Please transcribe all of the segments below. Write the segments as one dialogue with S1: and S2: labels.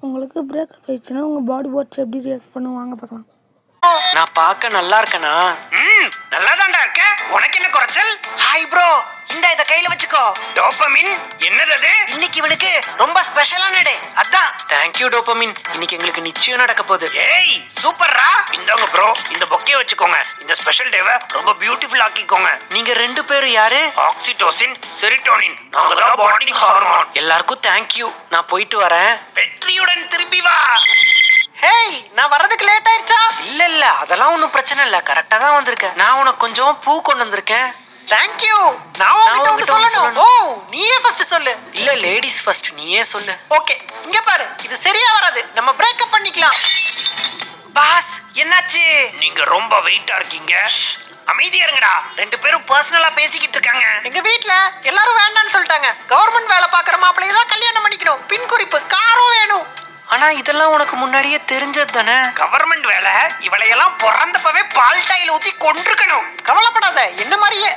S1: உங்களுக்கு பிரேக்கப் ஆயிடுச்சுன்னா உங்கள் பாடி பார்ட்ஸ் எப்படி ரியாக்ட் பண்ணுவாங்க பார்க்கலாம்.
S2: நான் பார்க்க நல்லா இருக்கேனா?
S3: நல்லா தான்டா இருக்க. உனக்கு என்ன குறைச்சல்?
S2: ஹாய் ப்ரோ, இந்த இத கையில வச்சுக்கோ.
S3: டோபமின் என்னது அது?
S2: இன்னைக்கு இவனுக்கு ரொம்ப ஸ்பெஷலான டே.
S3: அதான்.
S2: Thank you dopamine. இன்னைக்கு எங்களுக்கு நிச்சயம் நடக்க போகுது.
S3: ஏய் சூப்பர்ரா. இந்தாங்க ப்ரோ, இந்த பொக்கே வச்சுக்கோங்க. இந்த ஸ்பெஷல் டேவை ரொம்ப பியூட்டிஃபுல் ஆக்கிக்கோங்க.
S2: நீங்க ரெண்டு பேரும் யாரு?
S3: ஆக்சிடோசின், செரிட்டோனின், நாங்க தான் பாண்டிங் ஹார்மோன்.
S2: எல்லாருக்கும் தேங்க் யூ. நான் போயிட்டு வரேன்.
S3: வெற்றியுடன் திரும்பி வா.
S2: ஹேய், நான் வரதுக்கு லேட் ஆயிடுச்சா? இல்ல அதெல்லாம் ஒன்றும் பிரச்சனை இல்ல. கரெக்டா தான் வந்திருக்கேன். நான் உனக்கு கொஞ்சம் பூ கொண்டு வந்திருக்கேன்.
S3: Thank you. நான் உன்கிட்ட சொல்லணும்.
S2: ஓ, நீயே ஃபர்ஸ்ட் சொல்லு. இல்ல லேடிஸ் ஃபர்ஸ்ட், நீயே சொல்லு.
S3: ஓகே, இங்க பாரு. இது சரியா வராது. நம்ம பிரேக்கப் பண்ணிக்கலாம்.
S2: பாஸ், என்னாச்சு?
S3: நீங்க ரொம்ப வெயிட்டா இருக்கீங்க. அமைதியா இருங்கடா. ரெண்டு பேரும் பர்சனலா பேசிக்கிட்டு இருக்காங்க.
S2: எங்க வீட்ல எல்லாரும் வேண்டாம்னு சொல்லிட்டாங்க. கவர்மெண்ட் வேலை பாக்குற மாப்பிள்ளைய தான் கல்யாணம் பண்ணிக்கணும். பின் குறிப்பு காரும் வேணும். ஆனா இதெல்லாம் உனக்கு முன்னாடியே தெரிஞ்சது தானே?
S3: கவர்மெண்ட் வேலை. இவளையெல்லாம் பிறந்தப்பவே பால் டாயில் ஊத்தி கொண்டிருக்கணும்.
S2: கவலைப்படாத, என்ன மாதிரியே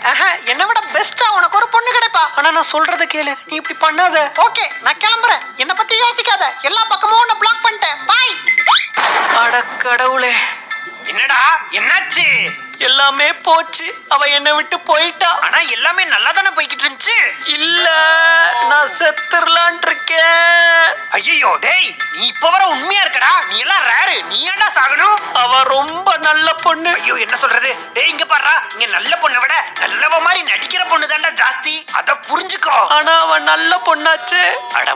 S2: என்ன விட பெஸ்டா உனக்கு ஒரு பொண்ணு கிடைப்பா. ஆனா நான் சொல்றத கேளு, நீ இப்படி பண்ணாத.
S3: ஓகே, நான் கிளம்புறேன். என்ன பத்தி யோசிக்காத. எல்லா பக்கமும் உன்னை பிளாக் பண்ணிட்டேன். பாய்.
S2: அட கடவுளே,
S3: என்னடா என்னாச்சு?
S2: எல்லாமே போச்சு. அவ என்னை விட்டு போயிட்டா.
S3: ஆனா எல்லாமே நல்லா தானே போய்கிட்டு இருந்துச்சு.
S2: இல்ல, நான் செத்துறலான் இருக்கேன்.
S3: ஐயோ டேய், நீ இப்ப வர உண்மையா இருக்கடா. நீ எல்லாம் ரேரு. நீ ஏன்டா சாகணும்?
S2: அவ ரொம்ப நல்ல பொண்ணு.
S3: ஐயோ என்ன சொல்றது? டேய் இங்க பாருடா. இங்க நல்ல பொண்ணை விட நல்லவ மாதிரி நடிக்கிற பொண்ணு தான்டா ஜாஸ்தி. அத புரிஞ்சுக்கோ.
S2: ஆனா அவ நல்ல பொண்ணாச்சு.
S3: அட